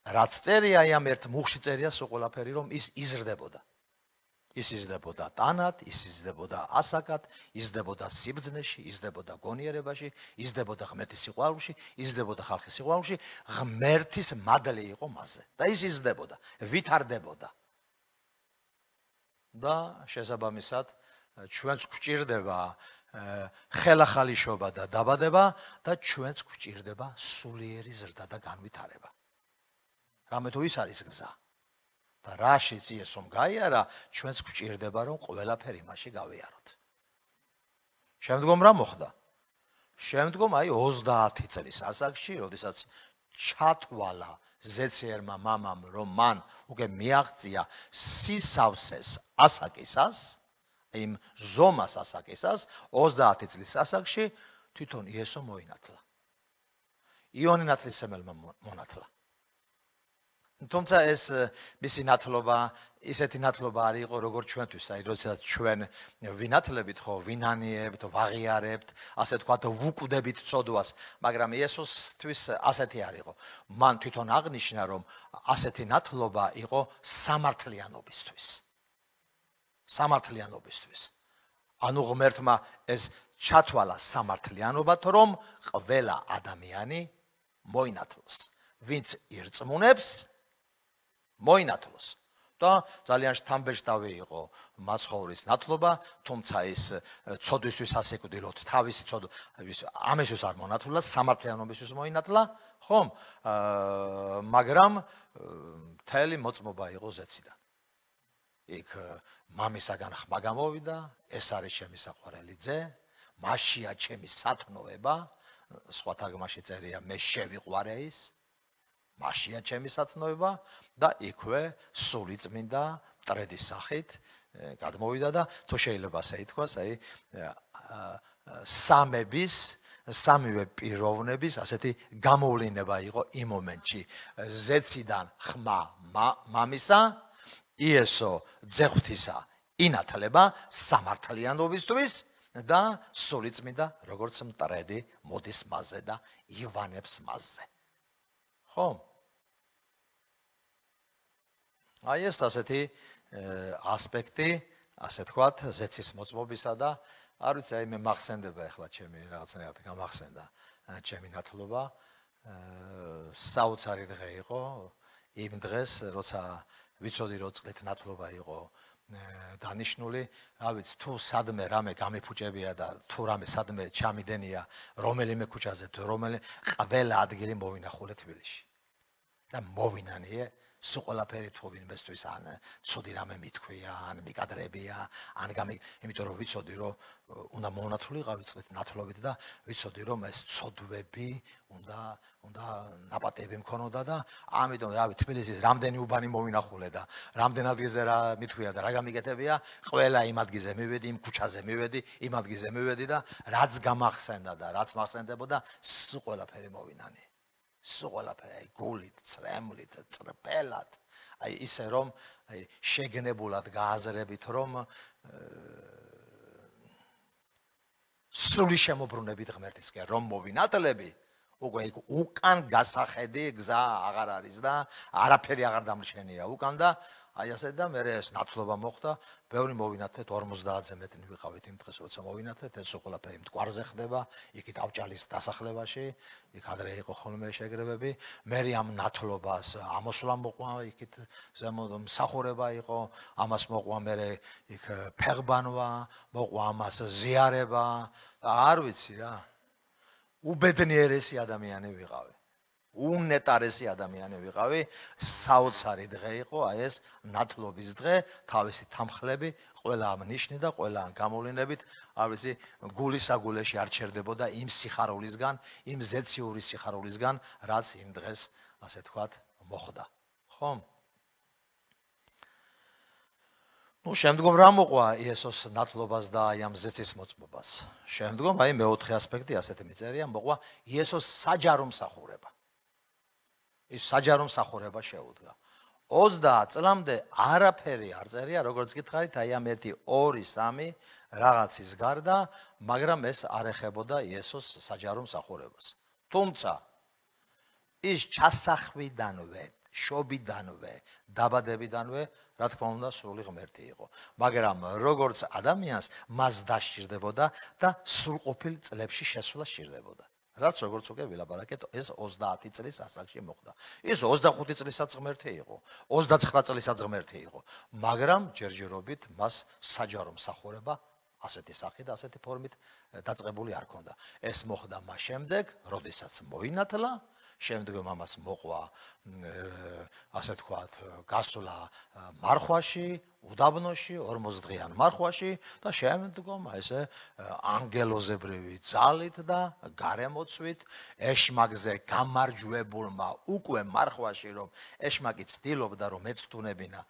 რაც წერია აი ამ ერთ მუხში წერია სულ ყველაფერი, რომ ის იზრდებოდა. ის იზრდებოდა ტანად, ის იზრდებოდა ასაკად, იზრდებოდა სიბრძნეში, იზრდებოდა გონიერებაში, იზრდებოდა ღმერთის სიყვარულში, იზრდებოდა ხალხის სიყვარულში, ღმერთის მადლი იყო მასზე. და ის იზრდებოდა, ვითარდებოდა. და შესაბამისად ჩვენც გვჭირდება ხელახალიშობა და დაბადება და ჩვენც გვჭირდება სულიერი ზრდა და განვითარება. რამე თუ ის არის გზა და რაშიც იესომ გაიარა, ჩვენც გვჭირდება რომ ყველაფერი მასში გავიაროთ. შემდგომ რა მოხდა? შემდგომ აი 30 წლის ასაკში, როდესაც ჩათვალა ზეციერმა მამამ, რომ მან უკვე მიაღწია სისავსეს ასაკისას, იმ ზომას ასაკისას, 30 წლის ასაკში თვითონ იესო მოინათლა. იონი ნათლისმცემელმა მონათლა. თუმცა ეს მისი ნათლობა ისეთი ნათლობა არ იყო როგორც ჩვენთვის, აი როდესაც ჩვენ ვინათლებით ხო, ვინანიებთ, ვაღიარებთ, ასე თქვა და ვუკვდებით ცოდვას, მაგრამ იესოსთვის ასეთი არ იყო. მან თვითონ აღნიშნა, რომ ასეთი ნათლობა იყო სამართლიანობისთვის. სამართლიანობისთვის. ანუ ღმერთმა ეს ჩათვალა სამართლიანობად, რომ ყველა ადამიანი მოინათლოს. ვინც ირწმუნებს, მოინათლოს. და ძალიან შთამბეჭდავი იყო მაცხოვრის ნათლობა, თუმცა ის ცოდვისთვის ასეკვდილოთ, თავისი ცოდვა ამისთვის არ მონათლა, სამართლიანობისთვის მოინათლა, ხომ? მაგრამ მთელი მოწმობა იყო ზეციდან. იქ მამისაგან ხმა გამოვიდა, ეს არის ჩემი საყვარელი ძე, მასშია ჩემი სათნოება, სხვა თარგმანში წერია მე შევიყვარე ის, მასშია ჩემი სათნოება და იქვე სულიწმინდა მტრედის სახით გადმოვიდა და თუ შეიძლება ასე ითქვას, აი სამივე პიროვნების ასეთი გამოვლინება იყო იმ მომენტში. ზეციდან ხმა მამისა, იესო ძეხვთისა ინათლება სამართლიანობისთვის და სულიწმინდა როგორც მტრედი მოდის მასზე და ივანებს მასზე. ხო? აი ეს ასეთი ასპექტი, ასე თქვათ, ზეცის მოწმობისა და არ ვიცი, აი მე მახსენდება ახლა ჩემი რაღაცნაირად გამახსენდა ჩემი ნათლობა. საოცარი დღე იყო იმ დღეს, როცა ვიცოდი რომ წყლით ნათლობა იყო დანიშნული, რა ვიცი, თუ სადმე რამე გამიფუჭებია და თუ რამე სადმე ჩამიდენია რომელიმე ქუჩაზე თუ ყველა ადგილი მოვინახულე თბილისში. და მოვინანიე სულ ყველაფერი თუ ვინმესთვის ან ცუდი რამე მithქვია, ან მიკადრებია, ან იმიტომ რომ ვიცოდი რომ უნდა მონათლულიყავი წყლით ნათლობით და ვიცოდი რომ ეს ცოდვები უნდა ნაპატები მქონოდა და ამიტომ რავი თბილისის რამდენი უბანი მოვინახულე და რამდენ ადგილზე რა მithქვია და რა გამიკეთებია, ყველა იმ ადგილზე მივედი, იმ ქუჩაზე მივედი, იმ ადგილზე მივედი და რაც გამახსენდა და რაც მახსენდებოდა, სულ ყველაფერი მოვინანიე. სულ ყველაფერი, აი გულით, წრემლით, წრფელად, აი ისე რომ აი შეგნებულად გააზრებით, რომ სრული შემოbrunებით ღმერთისკენ რომ მოვინათლები, უკვე იქ უკან გასახედი გზა აღარ არის და არაფერი აღარ დამრჩენია უკან და აი ასე და მე ეს ნათლობა მოხდა, ბევრი მოვინათლეთ 50-ზე მეტი ვიყავით იმ დღეს, როცა მოვინათლეთ, ეს ყველაფერი მტკვარზე ხდება, იქით ავჭალის დასახლებაში, იქ ადრე იყო ხოლმე შეგრებები, მე ამ ნათლობას ამოსვლა მოყვა, იქით მსახურება იყო, ამას მოყვა მე იქ ფեղბანვა, მოყვა ამას ზიარება, არ ვიცი რა. უბედნიერესი ადამიანი ვიყავი. უნეტარესი ადამიანი ვიყავი, საოცარი დღე იყო, აი ეს ნათლობის დღე, თავისი თამხლები, ყველა ამ ნიშნი და ყველა ამ გამოვლენებით, არ ვიცი, გულისაგულეში არ ჩერდებოდა იმ სიხარულისგან, იმ ზეციური სიხარულისგან, რაც იმ დღეს, ასე თქვათ, მოხდა. ხო? ну შემდგომ რა მოყვა იესოს ნათლობას და აი ამ ზეცის მოწმობას. შემდგომ აი მეოთხე ასპექტი ასეთი მიწერია, მოყვა იესოს საჯარო მსახურება. ის საჯარო მსახურება შეუდგა. 30 წლამდე არაფერი არ წერია, როგორც გითხარით, აი ამ 1, 2, 3 რაღაცის გარდა, მაგრამ ეს არ ეხებოდა იესოს საჯარო მსახურებას. თუმცა ის ჩასახვიდანვე შობიდანვე, დაბადებიდანვე, რა თქმა უნდა, სრული ღმერთი იყო. მაგრამ როგორც ადამიანს მას დასჭირდებოდა და სრულყოფილ წლებში შესვლა სჭირდებოდა. რაც როგორც უკვე ვილაპარაკეთ, ეს 30 წლის ასაკში მოხდა. ის 25 წლისაც ღმერთი იყო, 29 წლისაც ღმერთი იყო, მაგრამ ჯერჯერობით მას საჯარო მსახურება ასეთი სახით, ასეთი ფორმით დაწყებული არ ქონდა. ეს მოხდა მას შემდეგ, როდესაც მოინათლა, შემდგომ ამას მოყვა, ასე ვთქვათ, გასვლა მარხვაში, უდაბნოში, 40 დღიან მარხვაში და შემდგომ ესე ანგელოზებრივი ძალით და გარემოცვით ეშმაკზე გამარჯვებულმა უკვე მარხვაში, რომ ეშმაკი ცდილობდა რომ ეცდუნებინა,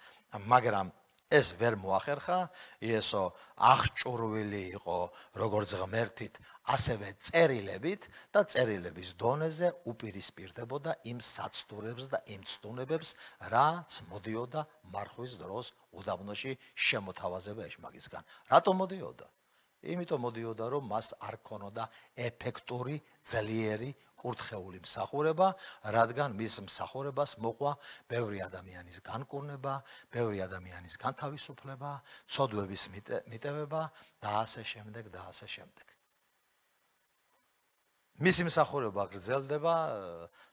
მაგრამ ეს ვერ მოახერხა, იესო აღჭურვილი იყო როგორც ღმერთით, ასევე წერილებით და წერილების დონეზე უპირისპირდებოდა იმ საცდურებს და იმ ცდუნებებს, რაც მოდიოდა მარხვის დროს უდაბნოში შემოთავაზება ეშმაკისგან. რატომ მოდიოდა? იმიტომ მოდიოდა, რომ მას არ ქონოდა ეფექტური, ძლიერი, კურთხეული მსახურება, რადგან მის მსახურებას მოყვა ბევრი ადამიანის განკურნება, ბევრი ადამიანის განთავისუფლება, ცოდვების მიტევება და ასე შემდეგ და ასე შემდეგ. მისი მსახურება გრძელდება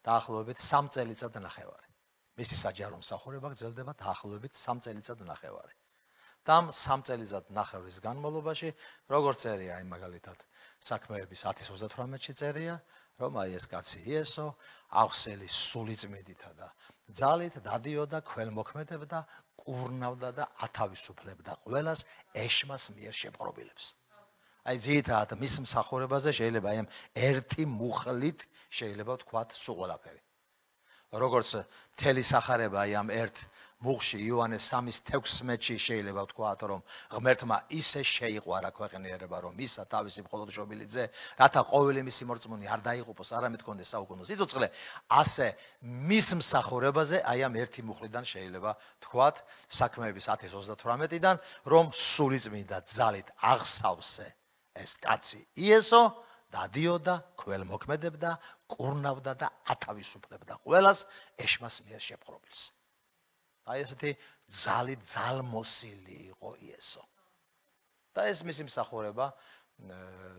დაახლოებით 3 წელიწად ნახევარი. მისი საჯარო მსახურება გრძელდება დაახლოებით 3 წელიწად ნახევარი. და 3 წელიწად ნახევრის განმავლობაში, როგორც წერია აი მაგალითად საქმეების 10:38-ში წერია, რომ აი ეს კაცი იესო აღსელის სულიწმიდითა და ძალით დადიოდა, ქველმოქმედებდა, კურნავდა და ათავისუფლებდა ყველას ეშმას მიერ შეპყრობილებს. აი ძირითადად მის მსახურებაზე შეიძლება აი ერთი მუხლით შეიძლება ვთქვათ სულ ყველაფერი. როგორც მთელი სახარება აი ამ ერთ მუხში იოანეს 3:16-ში შეიძლება ვთქვათ, რომ ღმერთმა ისე შეიყვარა ქვეყნიერება, რომ ისა თავისი მხოლოდ შობილი ძე, რათა ყოველი მისი მორწმუნე არ დაიღუპოს, არამედ ჰქონდეს საუკუნო სიცოცხლე, ასე მის მსახურებაზე აი ამ ერთი მუხლიდან შეიძლება ვთქვათ, საქმეების 10:38-დან, რომ სულიწმიდა ძალით აღსავსე ეს კაცი იესო დადიოდა, ქველმოქმედებდა, კურნავდა და ათავისუფლებდა ყველას ეშმას მიერ შეპყრობილს. აი ესეთი ძალით ძალმოსილი იყო იესო. და ეს მისი მსახურება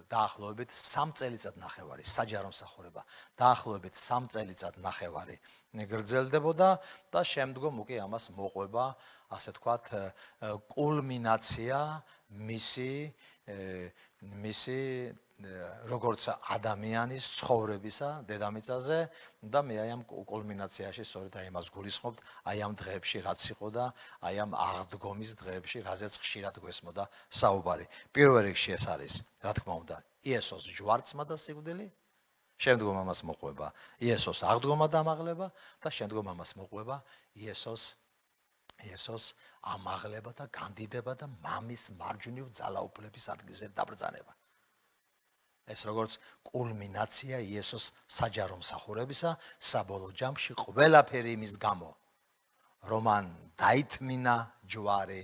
დაახლოებით 3 წელიწად ნახევარი, საჯარო მსახურება დაახლოებით 3 წელიწად ნახევარი გრძელდებოდა და შემდგომ უკვე ამას მოყვება, ასე ვთქვათ, კულმინაცია მისი როგორც ადამიანის ცხოვრებისა დედამიწაზე და მე აი ამ კულმინაციაში სწორედ აი ამას გულისხმობთ, აი ამ დღეებში რაც იყო და აი ამ აღდგომის დღეებში, რაზეც ხშირად გვესმოდა საუბარი. პირველ რიგში ეს არის, რა თქმა უნდა, იესოს ჯვარცმა და სიკვდილი, შემდგომ ამას მოყვება იესოს აღდგომა და ამაღლება და შემდგომ ამას მოყვება იესოს ამაღლება და განდიდება და მამის მარჯვნივ ძალაუფლების ადგილზე დაბრძანება. ეს როგორც კულმინაცია იესოს საჯარო მსახურებისა, საბოლოო ჯამში ყველაფერი იმის გამო, რომ მან დაითმინა ჯვარი,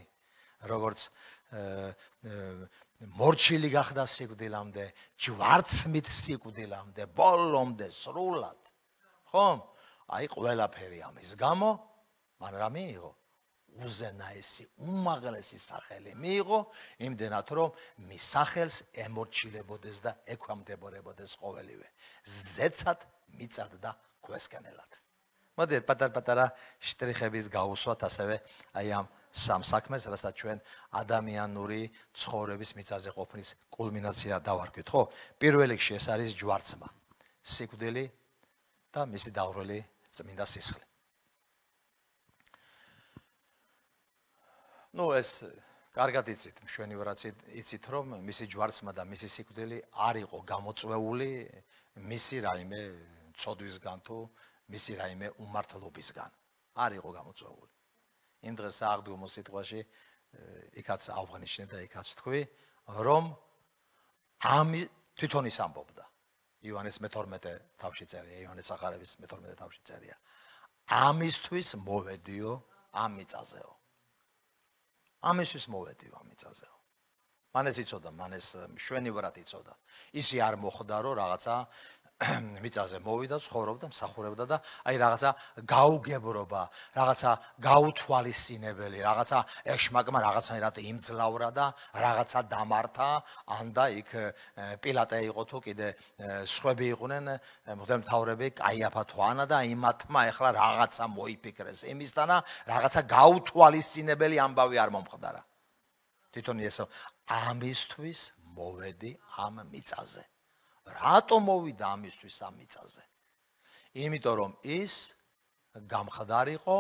როგორც მორჩილი გახდა სიკვდილამდე, ჯვარცმით სიკვდილამდე, ბოლომდე სრულად. ხომ? აი ყველაფერი ამის გამო, მან რა მიიღო? უზენაესი, უმაღლესი სახელი მიიღო, იმდენად რომ მის სახელს ემორჩილებოდეს და ექვემდებარებოდეს ყოველივე. ზეცად, მიწად და ქვესკენელად. მოდი პატარ-პატარა შტრიხების გავუსვათ ასევე აი ამ სამ საქმეს, რასაც ჩვენ ადამიანური ცხოვრების მიწაზე ყოფნის კულმინაცია დავარქვით, ხო? პირველ რიგში ეს არის ჯვარცმა, სიკვდილი და მისი დავრელი წმინდა სისხლი. ეს კარგად იცით, მშვენივრად იცით, რომ მისი ჯვარცმა და მისი სიკვდილი არ იყო გამოწვეული მისი რაიმე ცოდვისგან თუ მისი რაიმე უმართლობისგან. არ იყო გამოწვეული. იმ დღეს სააღდგომო სიტყვაში იქაც ავღნიშნე და იქაც ვთქვი, რომ ამი თვითონ ის ამბობდა. იოანეს 12 თავში წერია, იოანეს სახარების 12 თავში წერია. ამისთვის მოვედიო ამ მიწაზეო. ამისთვის მოვედიო ამ მიწაზეო. მან ეს იცოდა, მან ეს მშვენივრად იცოდა. ისი არ მოხდა, რომ რაღაცა მიწაზე მოვიდა, ცხოვრობდა, მსახურებდა და აი რაღაცა გაუგებრობა, რაღაცა გაუთვალისწინებელი, რაღაცა ეშმაკმა რაღაცნაირად იმძლავრა და რაღაცა დამართა, ანდა იქ პილატე იყო თუ კიდე სხვები იყვნენ, მღვდელმთავრები, კაიაფა თუ ანა და იმათმა ეხლა რაღაცა მოიფიქრეს იმისთანა, რაღაცა გაუთვალისწინებელი ამბავი არ მომხდარა. თვითონ ესო ამისთვის მოვედი ამ მიწაზე. რატომ მოვიდა ამისთვის ამ მიწაზე? იმიტომ რომ ის გამხდარიყო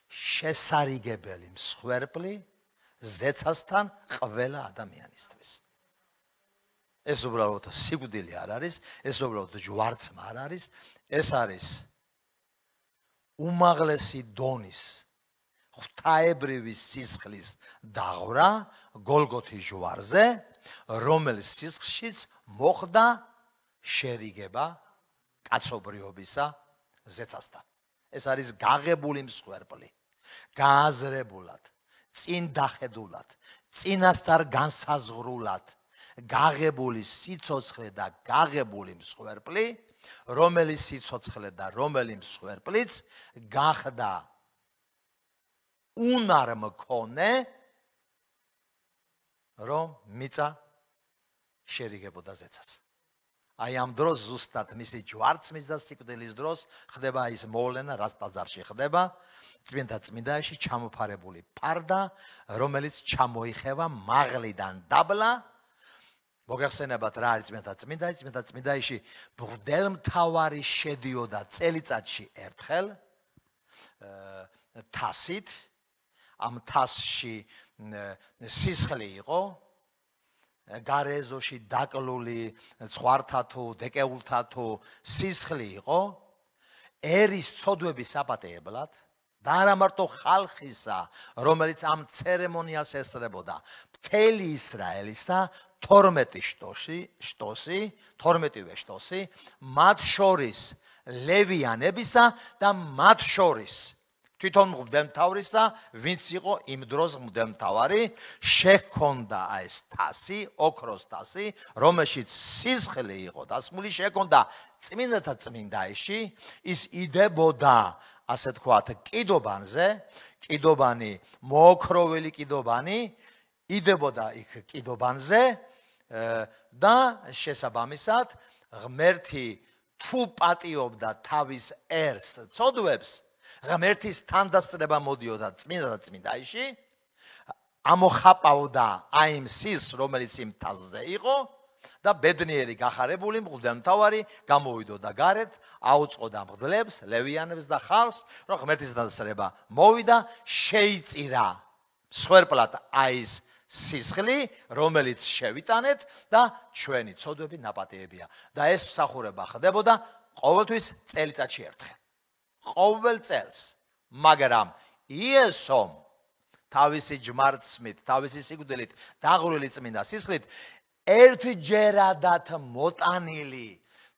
შესარიგებელი მსხვერპლი ზეცასთან ყველა ადამიანისთვის. ეს უბრალოდ სიკვდილი არ არის, ეს უბრალოდ ჯვარცმა არ არის, ეს არის უმაღლესი დონის ღვთაებრივი სისხლის დაღვრა გოლგოთის ჯვარზე, რომელიც სისხლშიც მოხდა შერიგება კაცობრიობისა ზეცასთან. ეს არის გაღებული მსხვერპლი, გააზრებულად, წინ დახედულად, წინასწარ განსაზღვრულად გაღებული სიცოცხლე და გაღებული მსხვერპლი, რომელიც სიცოცხლე და რომელიც მსხვერპლიც გახდა უნარ მქონე, რომ მიწა შერიგებოდა ზეცას. აი ამ დროს ზუსტად მისი ჯვარცმის და სიკვდილის დროს ხდება ის მოვლენა, რაც ტაძარში ხდება, წმინდაში ჩამოფარებული პარდა, რომელიც ჩამოიხევა მაღლიდან დაბლა. მოგეხსენებათ რა არის წმინდაში მღვდელმთავარი შედიოდა წელიწადში ერთხელ თასით, ამ თასში სისხლი იყო, გარეზოში დაკლული ცხვართა თუ დეკეულთა თუ სისხლი იყო, ერის ცოდვების საპატეებლად და არა მარტო ხალხისა, რომელიც ამ ცერემონიალს ესწრებოდა, მთელი ისრაელისა 12 შტოსი, მათ შორის ლევიანებისა და მათ შორის თვითონ მღვდელმთავრისა, ვინც იყო იმ დროს მღვდელმთავარი, შეჰქონდა ეს თასი, ოქროს თასი, რომელშიც სისხლი იყო დასმული, შეჰქონდა წმინდათა წმინდაში, ის იდებოდა, ასე თქვათ, კიდობანზე, კიდობანი, მოოქროვილი კიდობანი, იდებოდა იქ კიდობანზე და შესაბამისად, ღმერთი თუ პატიობდა თავის ერს ცოდვებს, ღმერთის თანდასწრება მოდიოდა წმინდათა წმინდაში, ამოხაპავდა აი იმ სისხლს, რომელიც იმ თასზე იყო და ბედნიერი გახარებული მღვდელმთავარი გამოვიდოდა გარეთ, აუწყოდა მღვდლებს, ლევიანებს და ხალხს, რომ ღმერთის თანდასწრება მოვიდა, შეიწირა მსხვერპლად აი ის სისხლი, რომელიც შევიტანეთ და ჩვენი ცოდვები ნაპატიებია. და ეს მსახურება ხდებოდა ყოველთვის წელიწადში ერთხელ. ყოველ წელს, მაგრამ იესომ თავისი ჯმარცმით, თავისი სიკვდილით, დაღვრილი წმინდა სისხლით ერთჯერადად მოტანილი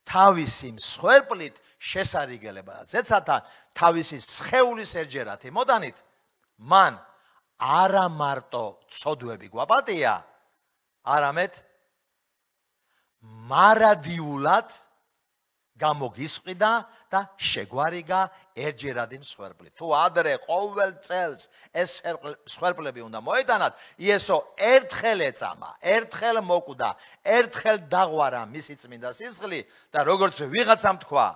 თავისი მსხვერპლით შესარიგებლება და ზეცათან თავისი სხეულის ერთჯერადი მოტანით, მან არა მარტო ცოდვები გვაპატია, არამედ მარადიულად გამოგისყიდა და შეგვარიგა ერთჯერადი მსხვერპლი. თუ ადრე ყოველ წელს ეს მსხვერპლები უნდა მოეტანათ, იესო ერთხელ ეწამა, ერთხელ მოკვდა, ერთხელ დაღვარა მისი წმინდა სისხლი და როგორც ვიღაცამ თქვა,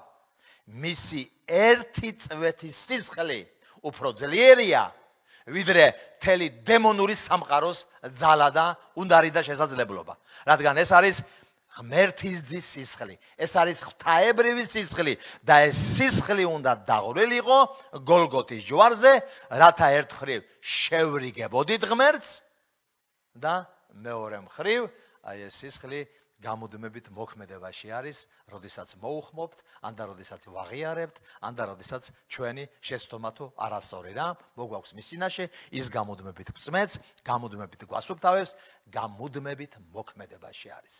მისი ერთი წვეთის სისხლი უფრო ძლიერია, ვიდრე მთელი დემონური სამყაროს ძალა და უნარი და შესაძლებლობა. რადგან ეს არის ღმერთის ძის სისხლი, ეს არის ღვთაებრივი სისხლი და ეს სისხლი უნდა დაღვრილიყო გოლგოთის ჯვარზე, რათა ერთ მხრივ შევრიგებოდით ღმერთს და მეორე მხრივ აი ეს სისხლი გამუდმებით მოქმედებაში არის, როდესაც მოუხმობთ, ან და როდესაც ვაღიარებთ, ან და როდესაც ჩვენი შეცდომა თუ არასწორი რა მოგვაქვს მის წინაშე, ის გამუდმებით გვწმენს, გამუდმებით გვასუფთავებს, გამუდმებით მოქმედებაში არის.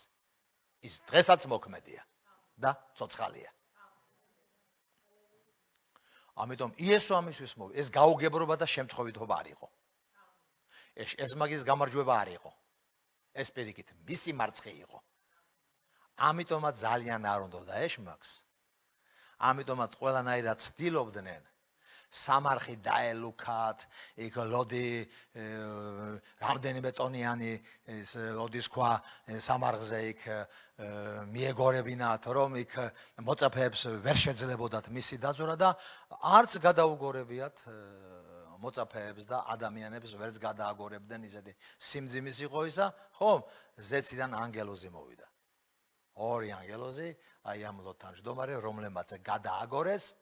ის დღესაც მოქმედია და ცოცხალია. ამიტომ იესო ამისთვის მოვიდა. ეს გაუგებრობა და შემთხვევითობა არ იყო. ეს მაგის გამარჯვება არ იყო. ეს პირიქით მისი მარცხი იყო. ამიტომაც ძალიან არ უნდოდა ეშმაკს. ამიტომაც ყველანაირად ცდილობდნენ სამარხი დაელუქათ, იქ ლოდი რამდენიმე ტონიანი ეს ლოდის ქვა სამარხზე იქ მიეგორებინათ, რომ იქ მოწაფეებს ვერ შეძლებოდათ მისი დაძვრა და არც გადაუგორებიათ მოწაფეებს და ადამიანებს ვერც გადააგორებდნენ ისეთი სიმძიმის იყო ისა, ხომ? ზეციდან ანგელოზი მოვიდა. ორი ანგელოზი, აი ამ ლოთანჯდომარე, რომლებმაც გადააგორეს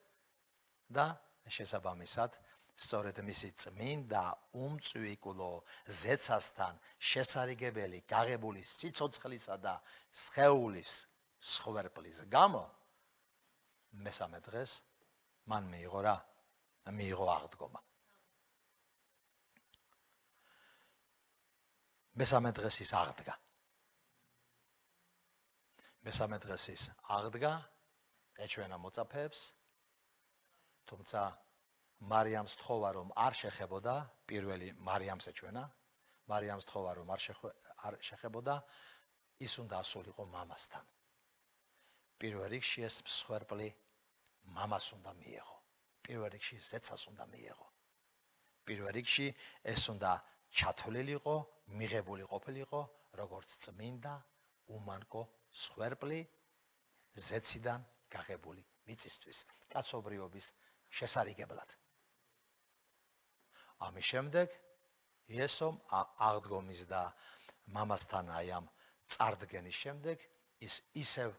და შესაბამისად, სწორედ მისი წმინდა უმწვიკვლო ზეცასთან შესარიგებელი გაღებული სიცოცხლისა და სხეულის სხვერპლის გამო მესამე დღეს მან მიიღო აღდგომა. მესამე დღეს ის აღდგა. მესამე დღეს ის აღდგა, ეჩვენა მოწაფეებს, თუმცა მარიამს თხოვა რომ არ შეხებოდა, პირველი მარიამს ეჩვენა, მარიამს თხოვა რომ არ შეხებოდა, ის უნდა ასულიყო მამასთან. პირველ რიგში ეს მსხვერპლი მამას უნდა მიეღო. პირველ რიგში ზეცას უნდა მიეღო. პირველ რიგში ეს უნდა ჩათვლილიყო, მიღებული ყოფილიყო, როგორც წმინდა, უმანკო სხვერპლი ზეციდან გაღებული მიწისთვის, კაცობრიობის შესარიგებლად. ამის შემდეგ იესომ აღდგომის და მამასთან აი ამ წარდგენის შემდეგ ის ისევ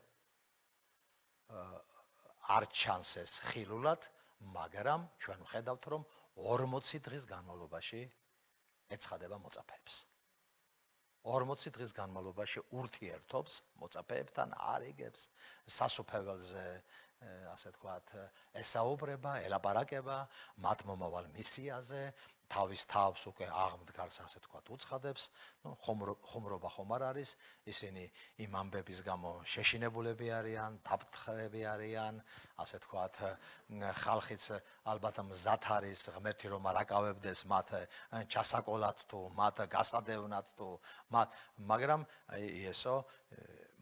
არ ჩანს ეს ხილულად, მაგრამ ჩვენ ვხედავთ რომ 40 დღის განმავლობაში ეცხადება მოწაფეებს. 40 დღის განმავლობაში ურთიერთობს მოწაფეებთან, არიგებს, სასუფეველზე, ასე თქვათ, ესაუბრება, ელაპარაკება, მათ მომავალ მისიაზე, თავის თავს უკვე აღმდგარს, ასე თქვათ, უცხადებს, ხუმრობა ხომ არ არის, ისინი იმ ამბების გამო შეშინებულები არიან, დაფრთხილები არიან, ასე თქვათ, ხალხიც ალბათ მზად არის ღმერთი რომ არ აკავებდეს მათ ჩასაკოლად თუ მათ გასადევნად თუ მათ, მაგრამ იესო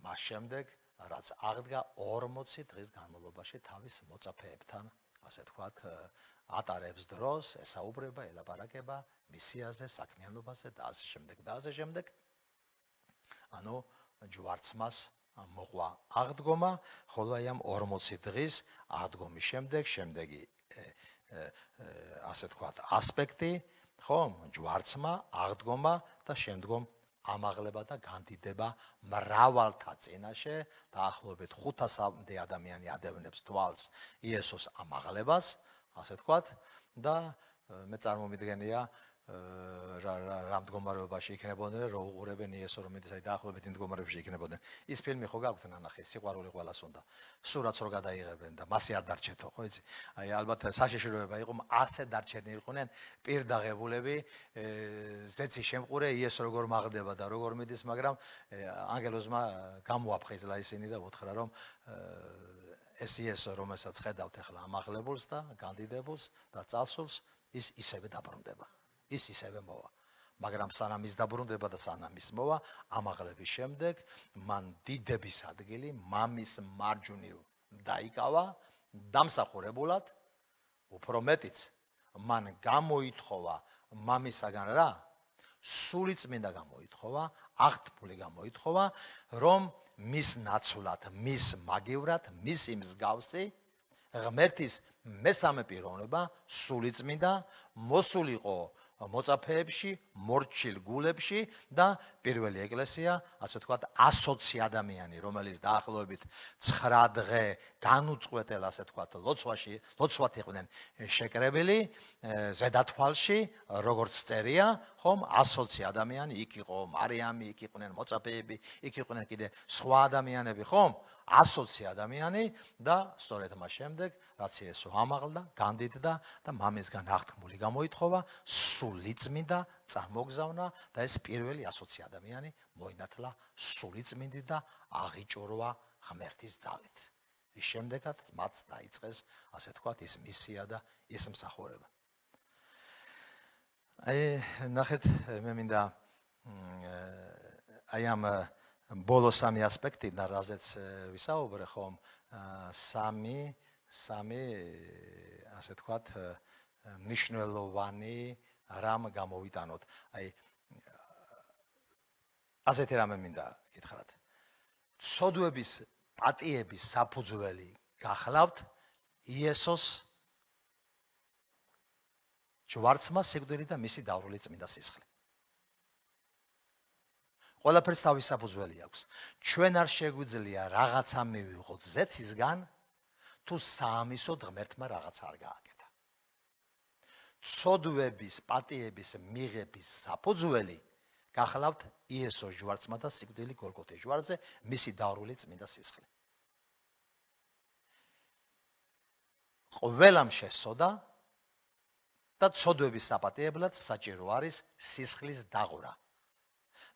მას შემდეგ რაც აღდგა 40 დღის განმავლობაში თავის მოწაფეებთან, ასე თქვათ, ატარებს დროს, ესაუბრება, ელაპარაკება მისიაზე, საქმიანობაზე და ასე შემდეგ და ასე შემდეგ. ანუ ჯვარცმას მოყვა აღდგომა, ხოლო აი ამ 40 დღის აღდგომის შემდეგი ასე თქვათ, ასპექტი, ხომ? ჯვარცმა, აღდგომა და შემდგომ ამაღლება და განდიდება მრავალთა წინაშე, დაახლოებით 500-მდე ადამიანი ადევნებს თვალს იესოს ამაღლებას, ასე თქვათ, და მე წარმომიდგენია რა მდგომარეობაში იქნებოდნენ, რომ უყურებენ იესო, რომ მეც აი დაახლოებით იმ მდგომარეობაში იქნებოდნენ. ის ფილმი ხო გაქვთ ნანახი, სიყვარული ყველას უნდა. სურათს რო გადაიღებენ და მასე არ დარჩეთო, ხო იცი? აი ალბათ საშიშროება იყო, ასე დარჩენილიყვნენ პირდაღებულები, ზეცის შემყურე იესო როგორ მაღლდება და როგორ მიდის, მაგრამ ანგელოზმა გამოაფხიზლა ისინი და უთხრა, რომ ეს იესო, რომელსაც ხედავთ ახლა ამაღლებულს და განდიდებულს და წალსულს, ის ისევე დაბრუნდება. ის ისევე მოვა. მაგრამ სანამ ის დაბრუნდება და სანამ ის მოვა, ამაღლების შემდეგ მან დიდების ადგილი მამის მარჯვნივ დაიკავა, დამსახურებულად, უფრო მეტიც, მან გამოითხოვა მამისაგან რა? სულიწმინდა გამოითხოვა, აღთქმული გამოითხოვა, რომ მის ნაცვლად, მის მაგივრად, მისი მსგავსი ღმერთის მესამე პიროვნება, სულიწმინდა, მოსულიყო მოწაფეებში, მორჩილ გულებში და პირველი ეკლესია, ასე ვთქვათ, 120 ადამიანი, რომელიც დაახლოებით 9 დღე განუწყვეტელ, ასე ვთქვათ, ლოცვათ იყვნენ შეკრებილი, ზედათვალში, როგორც წერია, ხომ, 120 ადამიანი, იქ იყო მარიამი, იქ იყვნენ მოწაფეები, იქ იყვნენ კიდე სხვა ადამიანები, ხომ? 120 ადამიანი და სწორედ მას შემდეგ, რაც იესო ამაღლდა, განდიდდა და მამისგან აღთქმული გამოითხოვა, სულიწმინდა წარმოგზავნა და ეს პირველი 120 ადამიანი მოინათლა სულიწმინდით და აღიჭურვა ღმერთის ძალით. ის შემდეგაც მათ დაიწყეს, ასე თქვათ, ის მისია და ის მსახურება. აი, ნახეთ, მე მინდა აი ამ ბოლო სამი ასპექტიდან, რაზეც ვისაუბრე, ხომ, სამი ასე თქვათ, მნიშვნელოვანი რამ გამოვიტანოთ. აი ასეთი რამე მინდა გითხრათ. ცოდვების პატიების საფუძველი გახლავთ იესოს ჯვარცმა სიკვდილი და მისი დავრული წმინდა სისხლი. ყველაფერს თავის საფუძველი აქვს. ჩვენ არ შეგვიძლია რაღაცა მივიღოთ ზეცისგან, თუ საამისოდ ღმერთმა რაღაცა არ გააკეთა. ცოდვების პატიების მიღების საფუძველი გახლავთ იესოს ჯვარცმა და სიკვდილი გოლგოთის ჯვარზე მისი დავრული წმინდა სისხლი. ყველამ შესწოდა და ცოდვების საპატიებლად საჭირო არის სისხლის დაღვრა.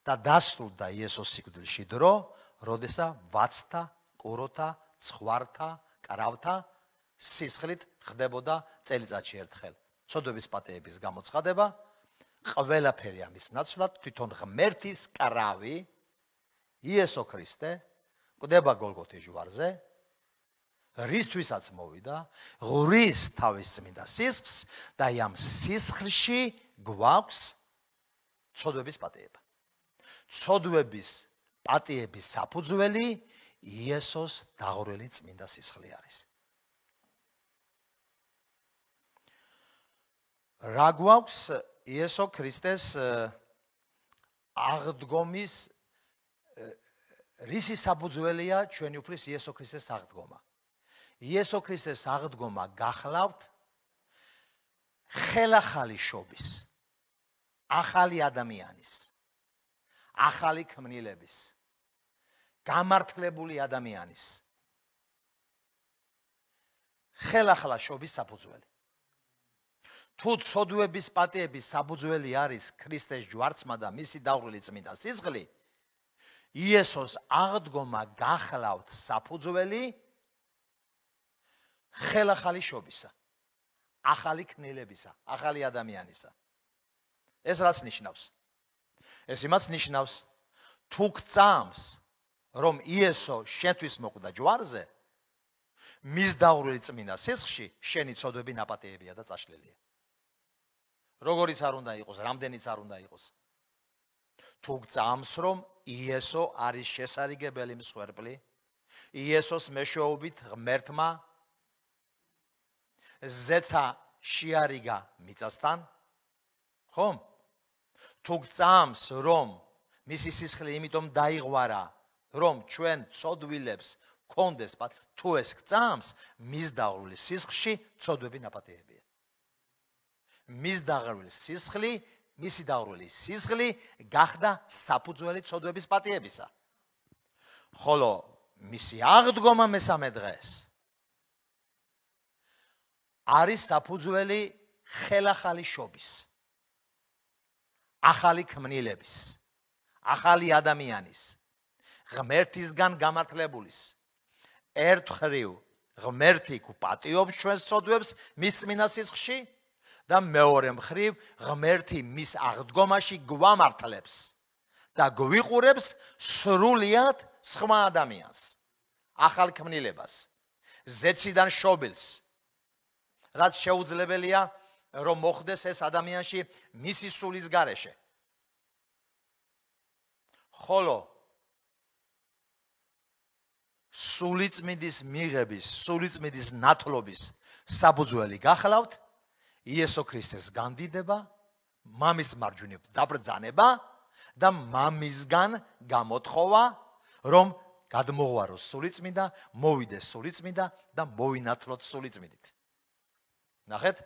და დასრულდა იესოს სიკვდილში დრო, როდესაც ვაცთა, კუროთა, ცხვართა, კრავთა სისხლით ხდებოდა წელიწადში ერთხელ. ცოდვების პატიების გამოცხადება, ყველაფერი ამის ნაცვლად, თვითონ ღმერთის კრავი, იესო ქრისტე, კვდება გოლგოთის ჯვარზე, რისთვისაც მოვიდა, ღურის თავის წმინდა სისხლს და ამ სისხლში გვაქვს ცოდვების პატიება. ცოდვების პატიების საფუძველი იესოს დაღვრილი წმინდა სისხლი არის. რა გვაქვს იესო ქრისტეს აღდგომის რისი საფუძველია ჩვენი უფლის იესო ქრისტეს აღდგომა. იესო ქრისტეს აღდგომა გახლავთ ხელახალი შობის, ახალი ადამიანის, ახალი ქმნილების, გამართლებული ადამიანის ხელახლა შობის საფუძველი. თუ ცოდვების პატიების საფუძველი არის ქრისტეს ჯვარცმა და მისი დავრული წმინდა სისხლი, იესოს აღდგომა გახლავთ საფუძველი ხელახალი შობისა, ახალი ქმნილებისა, ახალი ადამიანისა. ეს რას ნიშნავს? ეს იმას ნიშნავს, თუ გწამს, რომ იესო შენთვის მოკვდა ჯვარზე, მის დავრული წმინდა სისხლში შენი ცოდვები ნაპატიებია და წაშლილია. როგორიც არ უნდა იყოს, რამდენიც არ უნდა იყოს. თუ გწამს, რომ იესო არის შესარიგებელი მსხვერპლი, იესოს მეშვეობით ღმერთმა ზეცა შეარიგა მიწასთან, ხომ? თუ გწამს, რომ მისი სისხლი იმიტომ დაიღვარა, რომ ჩვენ ცოდვილებს გქონდეს, თუ ეს გწამს, მის დავრული სისხლში ცოდვები ნაპატიებია. მის დავრული სისხლი, მისი დავრული სისხლი გახდა საფუძველი ცოდვების პატიებისა. ხოლო მისი აღდგომა მესამე დღეს არის საფუძველი ხელახალი შობის, ახალი ქმნილების, ახალი ადამიანის, ღმერთისგან გამართლებულის. ერთხრივ ღმერთი გპატიობს ჩვენს ცოდვებს მის წმინდა სისხლში და მეორე მხრივ ღმერთი მის აღდგომაში გვამართლებს და გვიყურებს სრულიად სხვა ადამიანს, ახალ ქმნილებას, ზეციდან შობილს, რაც შეუძლებელია რომ მოხდეს ეს ადამიანში მისი სულის გარეშე. ხოლო სულიწმინდის მიღების, სულიწმინდის ნათლობის საფუძველი გახლავთ იესო ქრისტეს განდიდება, მამის მარჯვნივ დაბრძანება და მამისგან გამოთხოვა, რომ გადმოღვაროს სულიწმინდა, მოვიდეს სულიწმინდა და მოვინათლოთ სულიწმინდით. ნახეთ?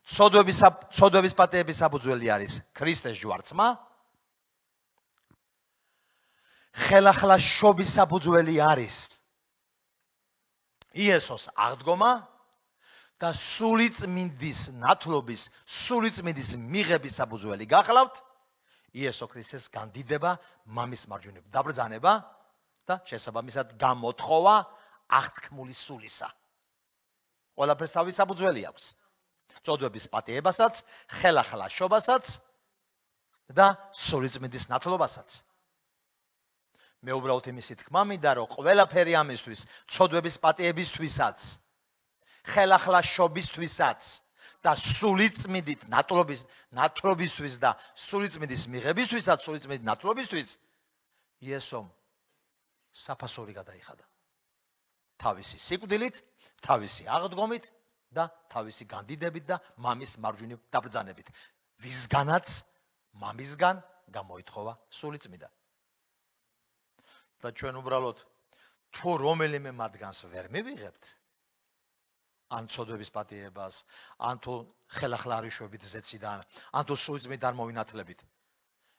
ცოდვების პატიების საფუძველი არის ქრისტეს ჯვარცმა, ხელახლა შობის საფუძველი არის იესოს აღდგომა და სულიწმინდის ნათლობის, სულიწმინდის მიღების საფუძველი გახლავთ იესო ქრისტეს განდიდება, მამის მარჯვნივ დაბრძანება და შესაბამისად გამოთხოვა აღთქმული სულისა. ყველაფერს თავის საფუძველი აქვს. ცოდვების პატიებასაც, ხელახლა შობასაც და სულიწმინდის ნათლობასაც. მე უბრალოდ იმისი თქმა მინდა, რომ ყველაფერი ამისთვის, ცოდვების პატიებისთვისაც, ხელახლაშობისთვისაც და სულიწმიდით ნათლობისთვის და სულიწმიდის მიღებისთვისაც, სულიწმიდით ნათლობისთვის იესომ საფასური გადაიხადა. თავისი სიკვდილით, თავისი აღდგომით და თავისი განდიდებით და მამის მარჯვნივ დაბრძანებით. ვისგანაც მამისგან გამოითხოვა სულიწმიდა. და ჩვენ უბრალოდ თუ რომელიმე მათგანს ვერ მივიღებთ, ან ცოდვების პატიებას, ან თუ ხელახლარიშვებით ზეციდან, ან თუ სულიწმიდით არ მოვინათლებით,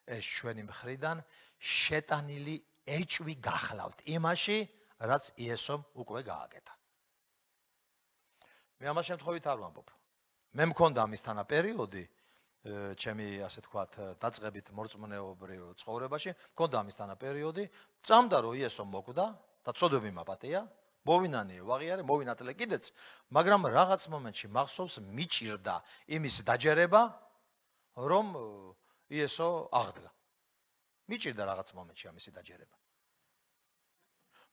ეს ჩვენი მხრიდან შეტანილი ეჭვი გახლავთ იმაში, რაც იესომ უკვე გააკეთა. მე ამას შემთხვევით არ ვამბობ. მე მქონდა ამისთანა პერიოდი, ჩემი ასე თქვათ, დაწყებით მორწმუნეობრივ ცხოვრებაში, მქონდა ამისთანა პერიოდი, წამდა რომ იესომ მოკვდა და ცოდვები მაპატია, მოვინანიე, ვაღიარე, მოვინათლე კიდეც, მაგრამ რაღაც მომენტში მახსოვს მიჭირდა იმის დაჯერება, რომ იესო აღდგა. მიჭირდა რაღაც მომენტში ამისი დაჯერება.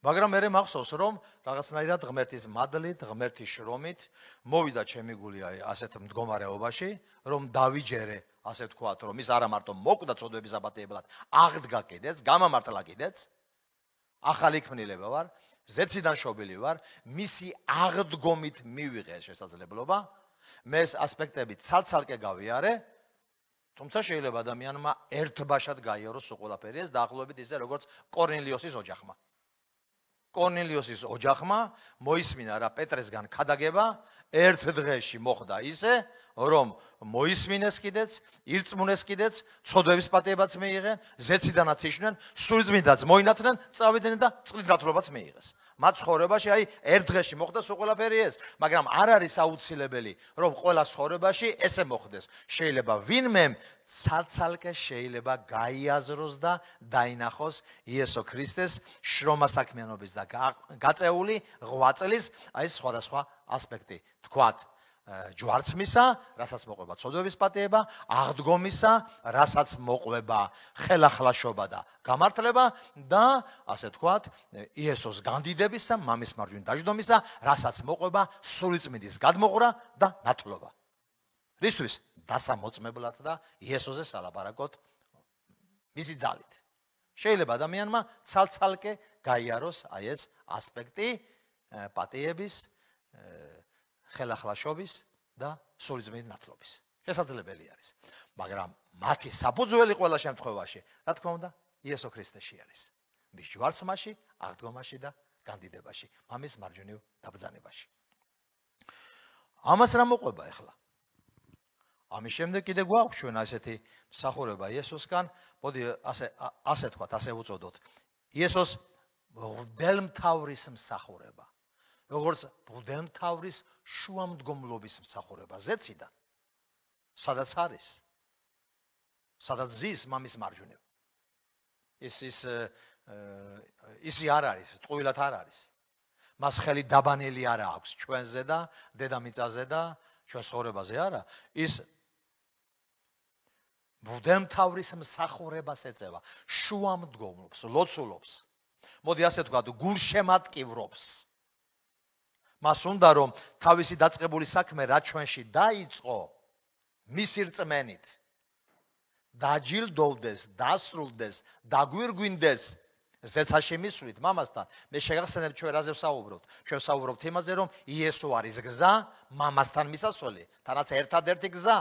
მაგრამ მე მახსოვს, რომ რაღაცნაირად ღმერთის მადლით, ღმერთის შრომით მოვიდა ჩემი გული ასეთ მდგომარეობაში, რომ დავიჯერე, ასე თქვათ, რომ ის არა მარტო მოკვდა ცოდვების აპატიებლად, აღდგა კიდეც, გამამართლა კიდეც, ახალი ქმნილება ვარ, ზეციდან შობილი ვარ, მისი აღდგომით მივიღე შესაძლებლობა, მე ეს ასპექტები ცალ-ცალკე გავიარე, თუმცა შეიძლება ადამიანმა ერთბაშად გაიაროს ყველაფერი ეს დაახლოებით ისე როგორც კორნელიოსის ოჯახმა. კორნელიოსის ოჯახმა მოისმინა რა პეტრესგან ქადაგება, ერთ დღეში მოხდა ისე, რომ მოისმინეს კიდეც, ირწმუნეს კიდეც, ცოდვების პატიებაც მიიღენ, ზეციდანაც იშვნენ, სულიწმიდაც მოინათლნენ, წავიდნენ და წყლით გათვლობაც მიიღეს. მათ ცხოვრებაში ერთ დღეში მოხდა ყველაფერი ეს, მაგრამ არ არის აუცილებელი, რომ ყველა ცხოვრებაში ესე მოხდეს. შეიძლება ვინმემ ცალ-ცალკე შეიძლება გაიაზროს და დაინახოს იესო ქრისტეს შრომასაქმიანობის და გაწეული ღვაწლის აი სხვადასხვა ასპექტი. თქვათ, ჯვარცმისა, რასაც მოყვება ცოდვების პატიება, აღდგომისა, რასაც მოყვება ხელახლაშობა და გამართლება და ასე თქვათ, იესოს განდიდებისა, მამის მარჯვნივ დაждდომისა, რასაც მოყვება სულიწმიდის გადმოღრა და ნათლობა. რისთვის? დასამოწმებლად და იესოზე სალაპარაკოთ მისი ძალით. შეიძლება ადამიანმა ცალ-ცალკე გაიაროს აი ეს ასპექტი პატიების, ხელახლაშობის და სულიწმიდით ნათლობის. შესაძლებელი არის. მაგრამ მათი საფუძველი ყველა შემთხვევაში, რა თქმა უნდა, იესო ქრისტეში არის. მის ჯვარცმაში, აღდგომაში და განდიდებაში, მამის მარჯვნივ დაბრძანებაში. ამას რა მოყვება ახლა? ამის შემდეგ კიდე გვაქვს ჩვენ ასეთი მსახურება იესოსგან, მოდი ასე თქვათ, ასე უწოდოთ. იესოს მღვდელმთავრის მსახურება. როგორც მღვდელმთავრის შუამდგომლობის მსახურება ზეციდან, სადაც არის, სადაც ზის მამის მარჯვნივ. ისი არ არის, ტყუილად არ არის. მას ხელი დაბანელი არ აქვს ჩვენზე და დედამიწაზე და ჩვენ ცხოვრებაზე არა. ის მღვდელმთავრის მსახურებას ეწევა, შუამდგომლობს, ლოცულობს. მოდი ასე ვთქვათ, გულშემატკივრობს. მას უნდა რომ თავისი დაწყებული საქმე რა ჩვენში დაიწყო, მისი რწმენით დაჯილდოვდეს, დასრულდეს, დაგვირგვინდეს ზეცაში მისვლით მამასთან. მე შეგახსენებთ ჩვენ რაზე ვსაუბრობთ? ჩვენ ვსაუბრობთ იმაზე, რომ იესო არის გზა მამასთან მისასვლელი, თანაც ერთადერთი გზა.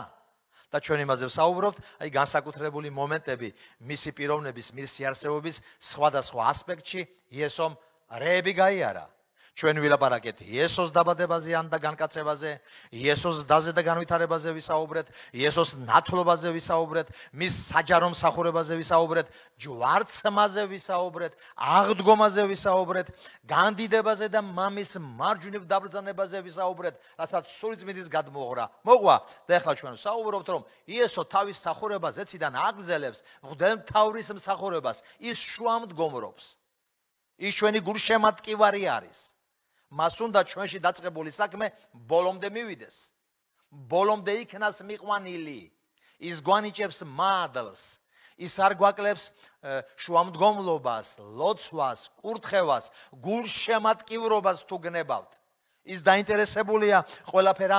და ჩვენ იმაზე ვსაუბრობთ, აი განსაკუთრებული მომენტები მისი პიროვნების, მისი არსებობის სხვადასხვა ასპექტში იესომ რეები გაიარა. ჩვენ ვილაპარაკეთ იესოს დაბადებაზე ან და განკაცებაზე, იესოს დაზე და განვითარებაზე ვისაუბრეთ, იესოს ნათლობაზე ვისაუბრეთ, მის საჯარო მსახურებაზე ვისაუბრეთ, ჯვარცმაზე ვისაუბრეთ, აღდგომაზე ვისაუბრეთ, განდიდებაზე და მამის მარჯვნივ დაბრძანებაზე ვისაუბრეთ, რასაც სულიწმიდის გადმოღრა მოყვა. და ახლა ჩვენ ვსაუბრობთ, რომ იესო თავის მსახურებას ზეციდან აგრძელებს, მღვდელმთავრის მსახურებას, ის შუამდგომრობს. ის ჩვენი გულშემატკივარი არის. მას უნდა ჩვენში დაწყებული საქმე ბოლომდე მივიდეს. ბოლომდე იქნას მიყვანილი. ის გვანიჭებს მადლს. ის არ გვაკლებს შუამდგომლობას, ლოცვას, კურთხევას, გულშემატკივრობას თუ გნებავთ. ის დაინტერესებულია ყველაფერ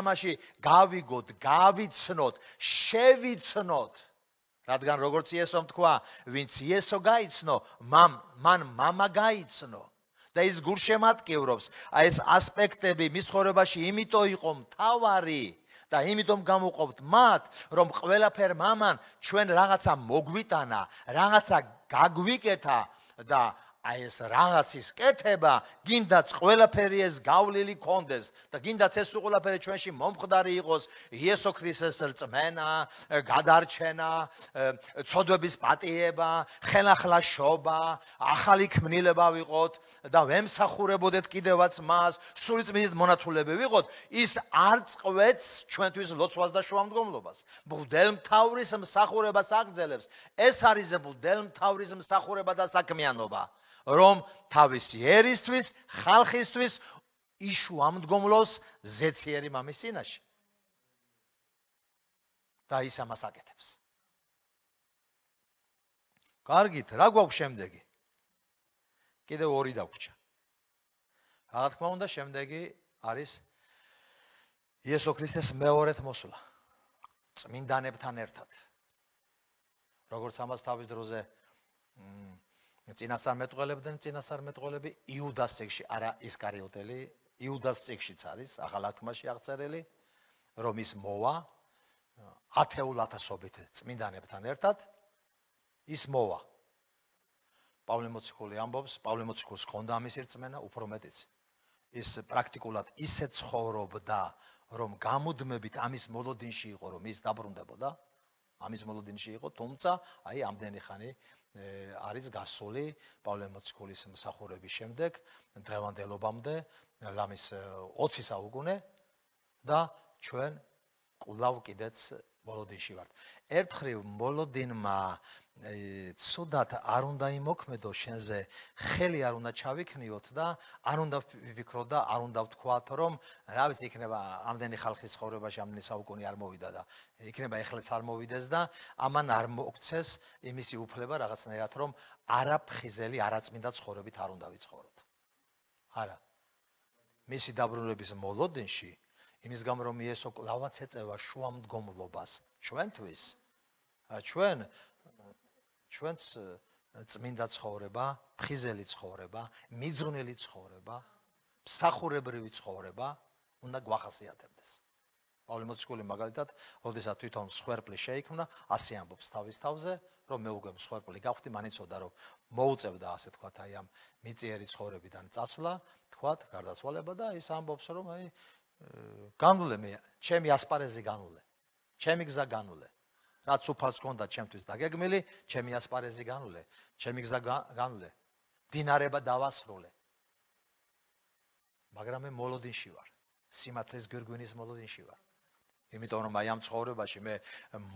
ამაში გავიგოთ, გავიცნოთ, შევიცნოთ. რადგან როგორც იესომ თქვა, ვინც იესო გაიცნო, მან მამა გაიცნო. და ის გულშემატკივრობს, ეს ასპექტები მის ცხოვრებაში იმიტომ იყო მთავარი და იმიტომ გამოვყოფთ მათ, რომ ყველაფერ მამან ჩვენ რაღაცა მოგვიტანა, რაღაცა გაგვიკეთა და აი ეს რაღაცის კეთება, გინდაც ყველაფერი ეს გავლილი კონდეს და გინდაც ეს ყველაფერი ჩვენში მომხდარი იყოს, იესო ქრისტეს რწმენა, გადარჩენა, ცოდვების პატიება, ხელახლაშობა, ახალი ქმნილება ვიყოთ და ვემსახურებოდეთ კიდევაც მას, სულიწმიდით მონათულები ვიყოთ, ის არ წყვეტს ჩვენთვის ლოცვას და შუამდგომლობას. მღვდელმთავრის მსახურებას აგრძელებს. ეს არის მღვდელმთავრის მსახურება და საქმიანობა. რომ თავისი ერისთვის, ხალხისთვის იშუამდგომლოს ზეციერი მამის წინაშე. და ის ამას აკეთებს. კარგით, რა გვაქვს შემდეგი? კიდევ ორი დაგვრჩა. რა თქმა უნდა, შემდეგი არის იესო ქრისტეს მეორედ მოსვლა. წმინდანებთან ერთად. როგორც ამას თავის დროზე წინასწარმეტყველები იუდას წიგში, არა ისკარიოტელი, იუდას წიგშიც არის, ახალ ათმაში აღწერილი, რომ ის მოვა ათეულ ათასობით წმინდანებთან ერთად, ის მოვა. პავლე მოციქული ამბობს, პავლე მოციქულს ჰქონდა ამის რწმენა, უფრო მეტიც. ის პრაქტიკულად ისე ცხოვრობდა, რომ გამუდმებით ამის მოლოდინში იყო, რომ ის დაბრუნდებოდა, ამის მოლოდინში იყო, თუმცა აი ამდენი ხანი არის გასული პავლე მოციქულის მსახურების შემდეგ დღევანდელობამდე, ლამის 20 საუკუნე და ჩვენ კვლავ კიდეც მოლოდინში ვართ. ერთხელ მოლოდინმა ცუდად არ უნდა იმოქმედო შენზე, ხელი არ უნდა ჩავიქნიოთ და არ უნდა ვფიქროთ და არ უნდა ვთქვათ, რომ რა ვიცი, იქნება ამდენი ხალხის ცხოვრებაში ამდენი საუკუნე არ მოვიდა და იქნება ეხლაც არ მოვიდეს და ამან არ მოგცეს იმისი უფლება რაღაცნაირად, რომ არაფხიზელი, არაწმინდა ცხოვრებით არ უნდა ვიცხოვროთ. არა. მისი დაბრუნების მოლოდინში, იმის გამო რომ იესო კლავაც ეწევა შუამდგომლობას ჩვენთვის, ჩვენს წმინდა ცხოვრება, ფხიზელი ცხოვრება, მიძღვნილი ცხოვრება, მსახურებრივი ცხოვრება უნდა გვახასიათებდეს. პავლე მოციქული მაგალითად, როდესაც თვითონ მსხვერპლი შეიქმნა, ასე ამბობს თავის თავზე, რომ მე უკვე მსხვერპლი გავხდი, მან იცოდა, რომ მოუწევდა ასე თქვათ, აი ამ მიწიერი ცხოვრებიდან წასვლა, თქვათ, გარდაცვალება და ის ამბობს, რომ აი განვლე მე, ჩემი ასპარეზი განვლე, ჩემი გზა განვლე. რაც უფალს ჰქონდა ჩემთვის დაგეგმილი, ჩემი ასპარეზი განვლე, ჩემი გზა განვლე, დინარება დავასრულე. მაგრამ მე მოლოდინში ვარ, სიმართლის გვირგვინის მოლოდინში ვარ. იმიტომ რომ აი ამ ცხოვრებაში მე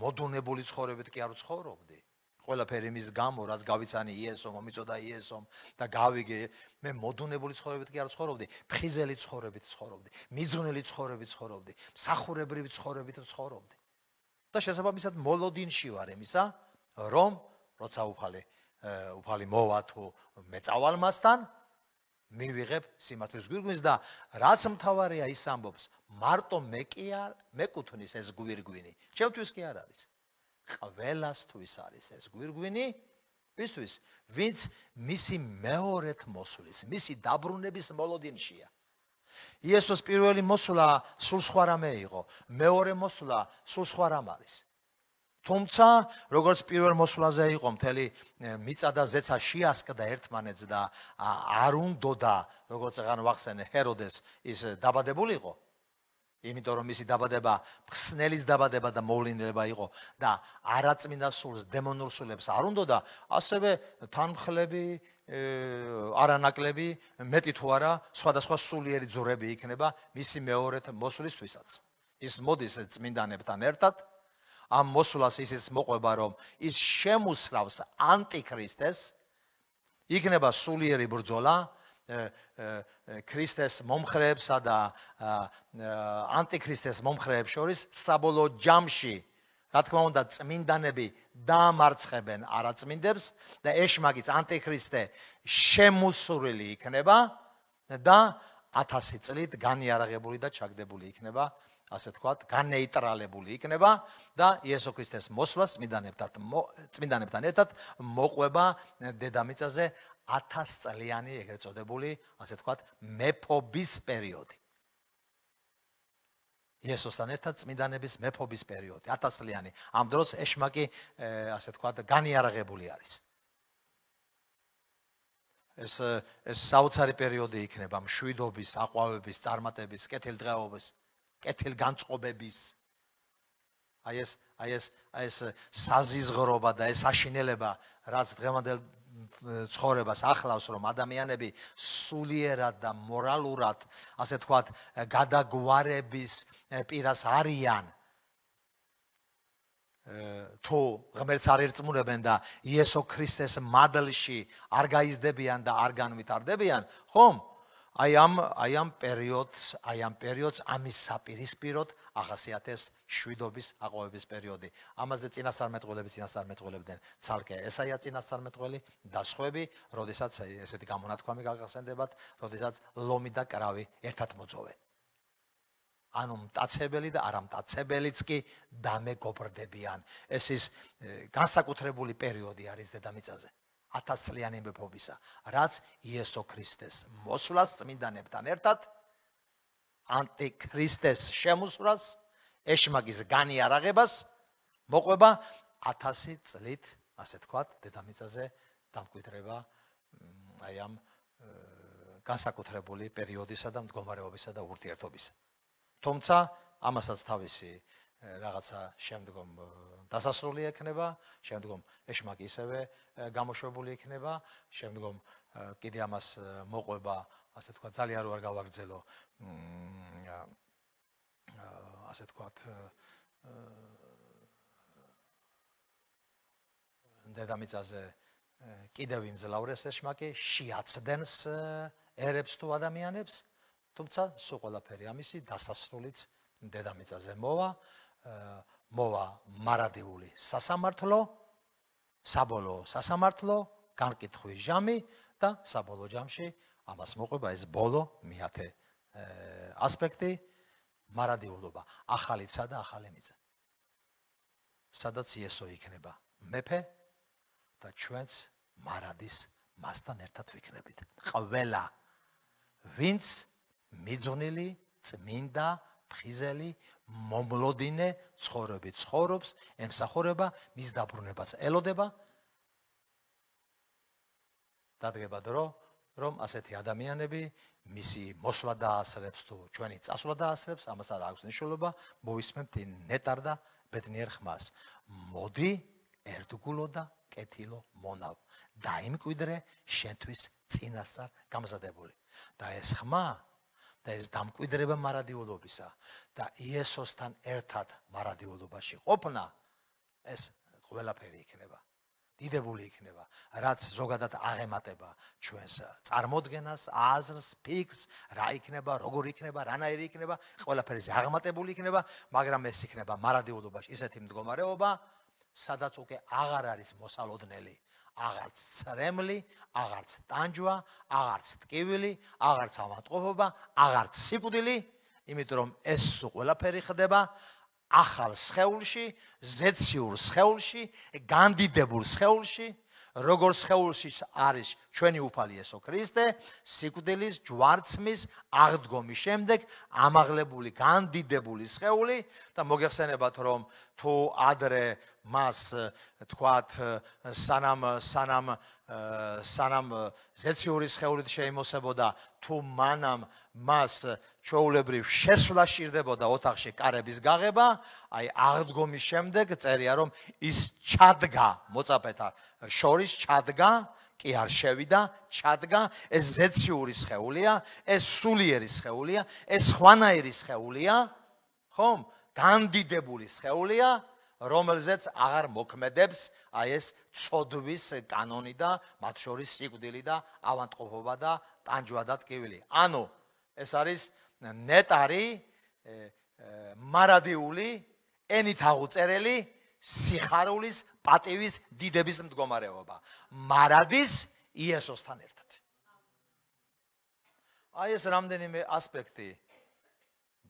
მოდუნებული ცხოვრებით კი არ ვცხოვრობდი. ყველაფერი მის გამო, რაც გავიცანი იესო, მომიწოდა იესომ და გავიგე, მე მოდუნებული ცხოვრებით კი არ ვცხოვრობდი, ფხიზელი ცხოვრებით ვცხოვრობდი, მიძღვნილი ცხოვრებით ვცხოვრობდი, მსახურებრივი ცხოვრებით ვცხოვრობდი. და შესაბამისად მოლოდინში ვარ იმისა, რომ როცა უფალი მოვა თუ მეწავალ მასთან, მივიღებ სიმართლის გვირგვინს და რაც მთავარია ის ამბობს, მარტო მე კი არ მეკუთვნის ეს გვირგვინი, ჩემთვის კი არ არის. ყველასთვის არის ეს გვირგვინი, ვისთვის, ვინც მისი მეორედ მოსვლის, მისი დაბრუნების მოლოდინშია. იესოს პირველი მოსვლა სულ სხვა რამე იყო, მეორე მოსვლა სულ სხვა რამ არის. თუმცა, როგორც პირველ მოსვლაზე იყო მთელი მიწა და ზეცა შეასკდა ერთმანეთს და არ უნდოდა, როგორც აღარ ვახსენე, ჰეროდეს ის დაბადებული იყო. იმიტომ რომ მისი დაბადება ხსნელის დაბადება და მოვლენილება იყო და არაწმინდა სულს, დემონურ სულებს არ უნდოდა, ასევე თანმხლები, არანაკლები, მეტი თუ არა, სხვადასხვა სულიერი ძვრები იქნება მისი მეორედ მოსვლისთვისაც. ის მოდის წმინდანებთან ერთად, ამ მოსვლას ისიც მოყვება, რომ ის შემოსრავს ანტიქრისტეს, იქნება სულიერი ბრძოლა ქრისტეს მომხრეებსა და ანტიქრისტეს მომხრეებს შორის საბოლოო ჯამში, რა თქმა უნდა, წმინდანები დაამარცხებენ არაწმინდებს და ეშმაკიც ანტიქრისტე შემოსურვილი იქნება და 1000 წლით განიარაღებული და ჩაგდებული იქნება, ასე თქვათ, განეიტრალებული იქნება და იესო ქრისტეს მოსვლას წმინდანებთან ერთად მოყვება დედამიწაზე 1000 წლიანი ეგრეთ წოდებული, ასე თქვათ, მეფობის პერიოდი. იესოსთან ერთად წმინდანების მეფობის პერიოდი, 1000 წლიანი. ამ დროს ეშმაკი, ასე თქვათ, განიარაღებული არის. ეს საოცარი პერიოდი იქნება მშვიდობის, აყვავების, წარმატების, კეთილდღეობის, კეთილგანწყობების. აი ეს საზიზღრობა და ეს საშინელება, რაც დღევანდელ ცხოვრებას ახლავს, რომ ადამიანები სულიერად და მორალურად, ასე თქვათ, გადაგვარების პირას არიან, თუ ღმერთს არ ერწმუნებენ და იესო ქრისტეს მადლში არ გაიზრდებიან და არ განვითარდებიან, ხომ? აი ამ პერიოდს ამის საპირისპიროდ ახასიათებს შვიდობის აყვავების პერიოდი. ამაზე წინასწარმეტყველებდნენ ცალკე ესაია წინასწარმეტყველი და სხვები, როდესაც ესეთი გამონათქვამი გაგახსენდებათ, როდესაც ლომი და კრავი ერთად მოძოვენ. ანუ მტაცებელი და არამტაცებელიც კი დამეგობრდებიან. ეს ის განსაკუთრებული პერიოდი არის დედამიწაზე. 1000 წლიანი მეფობისა, რაც იესო ქრისტეს მოსვლას წმინდანებთან ერთად, ანტიქრისტეს შემოსვლას, ეშმაკის განიარაღებას მოყვება 1000 წლით, ასე თქვათ, დედამიწაზე დამკვიდრება აი ამ განსაკუთრებული პერიოდისა და მდგომარეობისა და ურთიერთობისა. თუმცა ამასაც თავისი რაღაცა შემდგომ დასასრული ექნება, შემდგომ ეშმაკი ისევე გამოშვებული იქნება, შემდგომ კიდე ამას მოყვება, ასე თქვა, ძალიან რო არ გავაგრძელო, ასე თქვა, დედამიწაზე კიდევ იმძლავრებს ეშმაკი, შეაცდენს ერებს თუ ადამიანებს, თუმცა სულ ყველაფერი ამისი დასასრულიც დედამიწაზე მოვა მარადიული სასამართლო, საბოლოო სასამართლო, განკითხვის ჟამი და საბოლოო ჯამში ამას მოყვება ეს ბოლო მეათე ასპექტი, მარადიულობა, ახალიცა და ახალი მიწა. სადაც იესო იქნება მეფე და ჩვენც მარადის მასთან ერთად ვიქნებით. ყველა ვინც მიძღვნილი, წმინდა, ფხიზელი, მომლოდინე ცხოვრობით ცხოვრობს, ემსახურება, მის დაბრუნებას ელოდება. დადგება დრო, რომ ასეთი ადამიანები მისი მოსვლა დაასწრებს თუ ჩვენი წასვლა დაასწრებს, ამას არ აქვს მნიშვნელობა, მოვისმენთ ნეტარ და ბედნიერ ხმას. მოდი, ერთგულო და კეთილო მონავ, დაიმკვიდრე შენთვის წინასწარ გამზადებული. და ეს ხმა და ეს დამკვიდრება მარადიულობისა და იესოსთან ერთად მარადიულობაში ყოფნა, ეს ყველაფერი იქნება. დიდებული იქნება, რაც ზოგადად აღემატება ჩვენს წარმოდგენას, აზრს, ფიქრს, რა იქნება, როგორ იქნება, რანაირი იქნება, ყველაფერი აღემატებული იქნება, მაგრამ ეს იქნება მარადიულობაში ისეთი მდგომარეობა, სადაც უკვე აღარ არის მოსალოდნელი, აღარც ცრემლი, აღარც ტანჯვა, აღარც ტკივილი, აღარც ავადმყოფობა, აღარც სიკვდილი, იმიტომ რომ ეს ყველაფერი ხდება ახალ სხეულში, ზეციურ სხეულში, განდიდებულ სხეულში, როგორ სხეულში არის ჩვენი უფალი იესო ქრისტე, სიკვდილის, ჯვარცმის, აღდგომის შემდეგ ამაღლებული, განდიდებული სხეული და მოგეხსენებათ, რომ თუ ადრე მას თქვათ სანამ ზეციური სხეულით შეიმოსებოდა, თუ მანამ მას ჩვეულებრივ შესვლა სჭირდებოდა ოთახში კარების გაღება, აი აღდგომის შემდეგ წერია, რომ ის ჩადგა მოწაფეთა შორის, ჩადგა, კი არ შევიდა, ჩადგა, ეს ზეციური სხეულია, ეს სულიერი სხეულია, ეს ხვანაირი სხეულია, ხომ? განდიდებული სხეულია, რომელზეც აღარ მოქმედებს აი ეს ცოდვის კანონი და მათ შორის სიკვდილი და ავადმყოფობა და ტანჯვა და ტკივილი. ანუ ეს არის ნეტარი, მარადიული, ენით აღუწერელი სიხარულის, პატივის, დიდების მდგომარეობა. მარადის იესოსთან ერთად. აი ეს რამდენიმე ასპექტი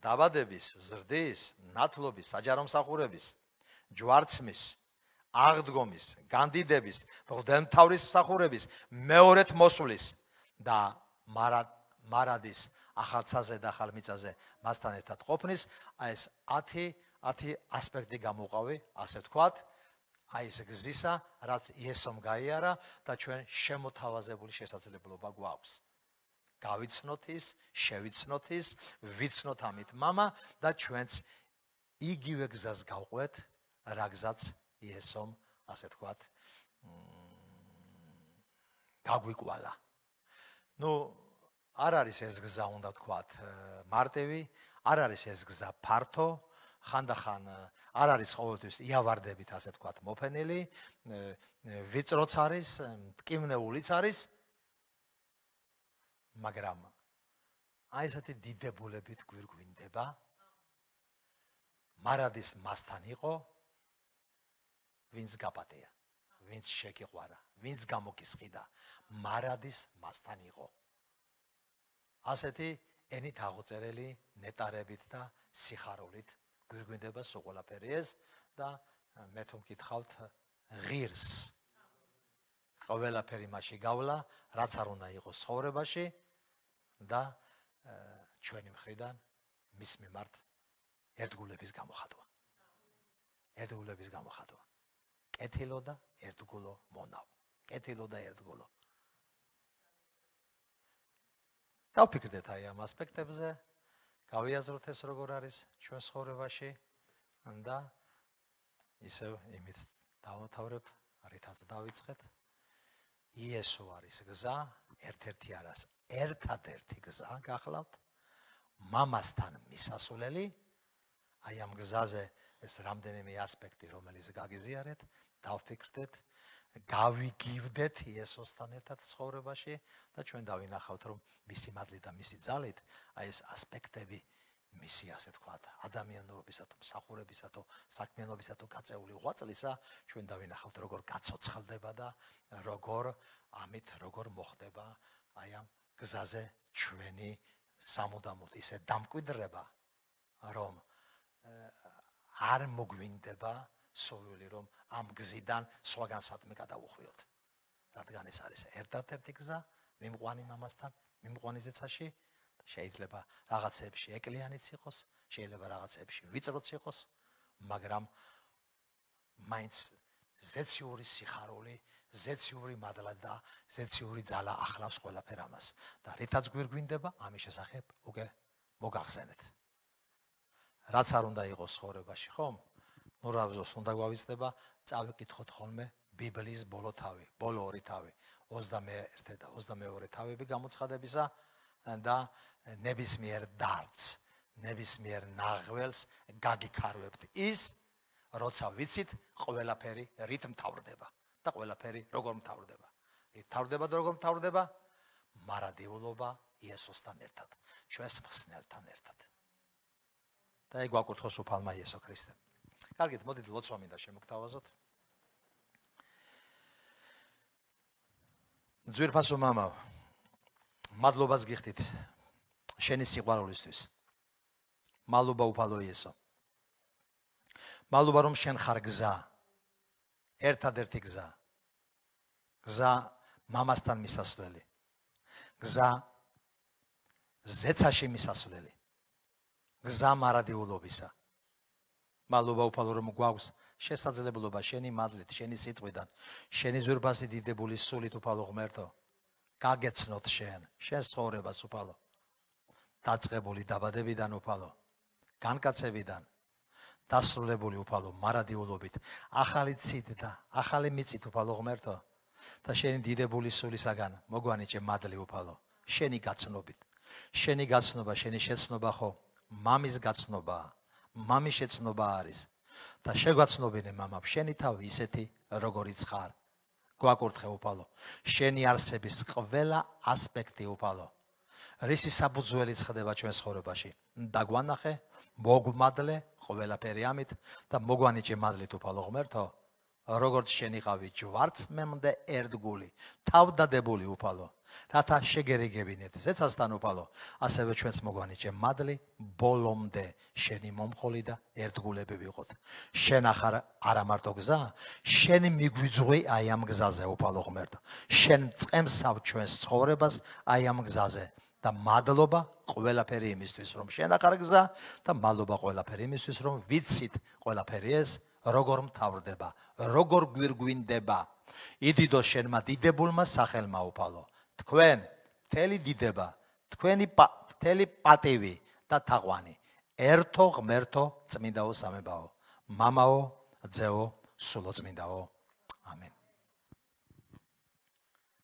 დაბადების, ზრდის, ნათლობის, საჯარომსახურების, ჯვარცმის, აღდგომის, განდიდების, მღვდელმთავრის მსახურების, მეორეთ მოსვლის და მარადის ახალცაზე და ახალმიწაზე მასთან ერთად ყოფნის, აი ეს 10 ასპექტი გამოვყავი, ასე ვთქვათ, აი ეს გზისა, რაც იესომ გაიარა და ჩვენ შემოთავაზებული შესაძლებლობა გვაქვს. გავიცნოთ ის, შევიცნოთ ის, ვიცნოთ ამით მამა და ჩვენც იგივე გზას გავყვეთ, რა გზაც იესომ, ასე ვთქვათ, გაგვიკვალა. არ არის ეს გზა, უნდა ვთქვათ, მარტივი, არ არის ეს გზა ფართო, ხანდახან არ არის ყოველთვის იავარდებით, ასე ვთქვათ, მოფენილი, ვიწროც არის, მტკივნეულიც არის, მაგრამ აი ესეთი დიდებულებით გვირგვინდება. მარადის მასთან იყო, ვინც გაპატია, ვინც შეგიყვარა, ვინც გამოგისყიდა, მარადის მასთან იყო. ასეთი ენით აღწერილი ნეტარებით და სიხარულით გვირგვინდება სულ ყველაფერი ეს და მე თუ მკითხავთ ღირს ყველაფერი მასში გავლა, რაც არ უნდა იყოს ცხოვრებაში და ჩვენი მხრიდან მის მიმართ ერთგულების გამოხატვა. ერთგულების გამოხატვა. კეთილო და ერთგულო მონავ. კეთილო და ერთგულო. დავფიქრდეთ აი ამ ასპექტებზე, გავიაზროთ ეს როგორ არის ჩვენ ცხოვრებაში და ისევ იმით დავამთავრებ, რითაც დავიწყეთ. იესო არის გზა, ერთ-ერთი არის ერთადერთი გზა გახლავთ, მამასთან მისასვლელი, აი ამ გზაზე ეს რამდენიმე ასპექტი, რომელიც გაგიზიარეთ, დავფიქრდეთ, გავიგივდეთ იესოსთან ერთად ცხოვრებაში და ჩვენ დავინახავთ, რომ მისი მადლით და მისი ძალით, აი ეს ასპექტები მისი, ასე ვთქვათ, ადამიანურობისა თუ მსახურებისა თუ საქმიანობისა თუ გაწეული ღვაწლისა, ჩვენ დავინახავთ, როგორ გაცოცხლდება და როგორ მოხდება აი ამ გზაზე ჩვენი სამუდამოდ ისე დამკვიდრება, რომ არ მოგვინდება სურვილი, რომ ამ გზიდან სხვაგან სათმე გადავუხვიოთ. რადგან ეს არის ერთადერთი გზა, მიმყვანი მამასთან, მიმყვანი ზეცაში, შეიძლება რაღაცეებში ეკლიანიც იყოს, შეიძლება რაღაცეებში ვიწროც იყოს, მაგრამ მაინც ზეციური სიხარული, ზეციური მადლა და ზეციური ძალა ახლავს ყველაფერ ამას. და რითაც გვირგვინდება, ამის შესახებ უკვე მოგახსენეთ. რაც არ უნდა იყოს ცხოვრებაში, ხომ? რავზოს უნდა გვავიწყდება, წავიკითხოთ ხოლმე ბიბლიის ბოლო თავი, ბოლო ორი თავი, 21 და 22 თავები გამოცხადებისა და ნებისმიერ დარდს, ნებისმიერ ნაღველს გაგიქარვებთ ის, როცა ვიცით ყველაფერი რით მთავრდება და ყველაფერი როგორ მთავრდება. მთავრდება და როგორ მთავრდება? მარადიულობა იესოსთან ერთად, ჩვენს მხსნელთან ერთად. და ეგ გვაკურთხოს უფალმა იესო ქრისტემ. კარგით, მოდით ლოცვა მინდა შემოგთავაზოთ. ძვირფასო მამაო, მადლობას გიხდით შენი სიყვარულისთვის. მადლობა უფალო იესო. მადლობა რომ შენ ხარ გზა, ერთადერთი გზა. გზა მამასთან მისასვლელი. გზა ზეცაში მისასვლელი. გზა მარადიულობისა. მადლობა უფალო რომ გვაქვს შესაძლებლობა შენი მადლით, შენი სიტყვიდან, შენი ძვირფასი დიდებული სულით უფალო ღმერთო, გაგეცნოთ შენ ცხოვრებას უფალო. დაწყებული დაბადებიდან უფალო, განკაცებიდან, დასრულებული უფალო მარადიულობით, ახალი ცით და ახალი მიწით უფალო ღმერთო და შენი დიდებული სულისაგან მოგვანიჭე მადლი უფალო, შენი გაცნობით, შენი გაცნობა, შენი შეცნობა ხო მამის გაცნობაა. მამის შეცნობა არის და შეგვაცნობინე მამამ შენი თავი ისეთი როგორიც ხარ. გვაკურთხე უფალო, შენი არსების ყველა ასპექტი უფალო, რისი საფუძველიც ხდება ჩვენ ცხოვრებაში. დაგვანახე, მოგმადლე, ყველაფერი ამით და მოგვანიჭე მადლით უფალო ღმერთო, როგორც შენიყავი ჯვარცმემდე ერთგული, თავდადებული უფალო, რათა შეგერიგებინეთ ზეცასთან უფალო, ასევე ჩვენც მოგვანიჭე მადლი ბოლომდე შენი მომხოლი და ერთგულები ვიყოთ. შენ ახარ არა მარტო გზა, შენი მიგვიძღვი აი ამ გზაზე უფალო ღმერთო. შენ წემსავ ჩვენს ცხოვრებას აი ამ გზაზე და მადლობა ყველაფერი იმისთვის, რომ შენ ახარ გზა და მადლობა ყველაფერი იმისთვის, რომ ვიცით ყველაფერი ეს როგორ მთავრდება, როგორ გვირგვინდება. იდიდო შენმა დიდებულმა სახელმა უფალო. თქვენ მთელი დიდება, თქვენი მთელი პატივი და თაყვანი ერთო ღმერთო წმინდაო სამებაო, მამაო, ძეო, სულო წმინდაო. ამენ.